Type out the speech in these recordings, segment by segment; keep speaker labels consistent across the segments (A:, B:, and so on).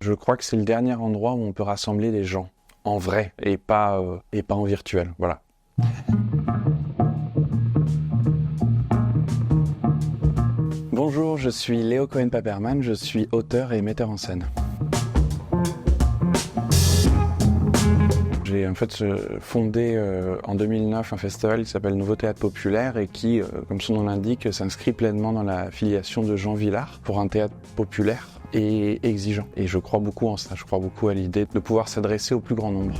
A: Je crois que c'est le dernier endroit où on peut rassembler les gens, en vrai, et pas en virtuel. Voilà. Bonjour, je suis Léo Cohen-Paperman, je suis auteur et metteur en scène. J'ai en fait fondé en 2009 un festival qui s'appelle Nouveau Théâtre Populaire et qui, comme son nom l'indique, s'inscrit pleinement dans la filiation de Jean Vilar pour un théâtre populaire et exigeant. Et je crois beaucoup en ça, je crois beaucoup à l'idée de pouvoir s'adresser au plus grand nombre.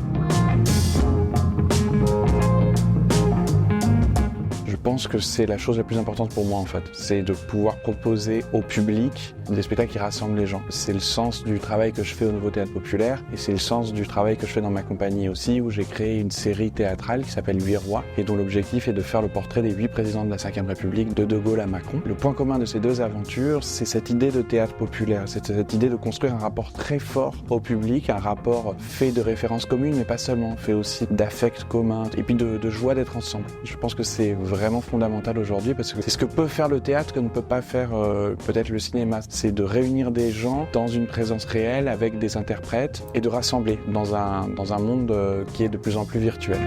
A: Je pense que c'est la chose la plus importante pour moi en fait, c'est de pouvoir proposer au public des spectacles qui rassemblent les gens. C'est le sens du travail que je fais au Nouveau Théâtre Populaire et c'est le sens du travail que je fais dans ma compagnie aussi, où j'ai créé une série théâtrale qui s'appelle 8 rois et dont l'objectif est de faire le portrait des 8 présidents de la Ve République, de Gaulle à Macron. Le point commun de ces deux aventures, c'est cette idée de théâtre populaire, c'est cette idée de construire un rapport très fort au public, un rapport fait de références communes, mais pas seulement, fait aussi d'affect commun et puis de joie d'être ensemble. Je pense que c'est vraiment fondamental aujourd'hui parce que c'est ce que peut faire le théâtre que ne peut pas faire peut-être le cinéma. C'est de réunir des gens dans une présence réelle avec des interprètes et de rassembler dans un monde qui est de plus en plus virtuel.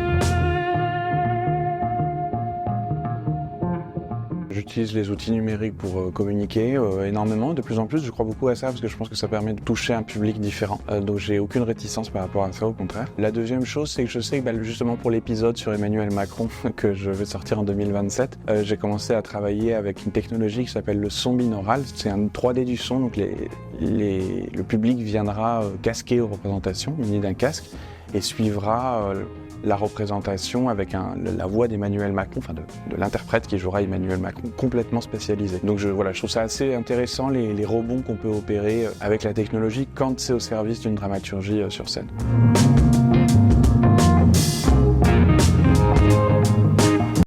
A: J'utilise les outils numériques pour communiquer énormément, de plus en plus. Je crois beaucoup à ça parce que je pense que ça permet de toucher un public différent. Donc j'ai aucune réticence par rapport à ça, au contraire. La deuxième chose, c'est que je sais que justement pour l'épisode sur Emmanuel Macron que je vais sortir en 2027, j'ai commencé à travailler avec une technologie qui s'appelle le son binaural. C'est un 3D du son, donc le public viendra casqué aux représentations, muni d'un casque, et suivra la représentation avec la voix d'Emmanuel Macron, enfin de l'interprète qui jouera Emmanuel Macron, complètement spécialisé. Donc je trouve ça assez intéressant les rebonds qu'on peut opérer avec la technologie quand c'est au service d'une dramaturgie sur scène.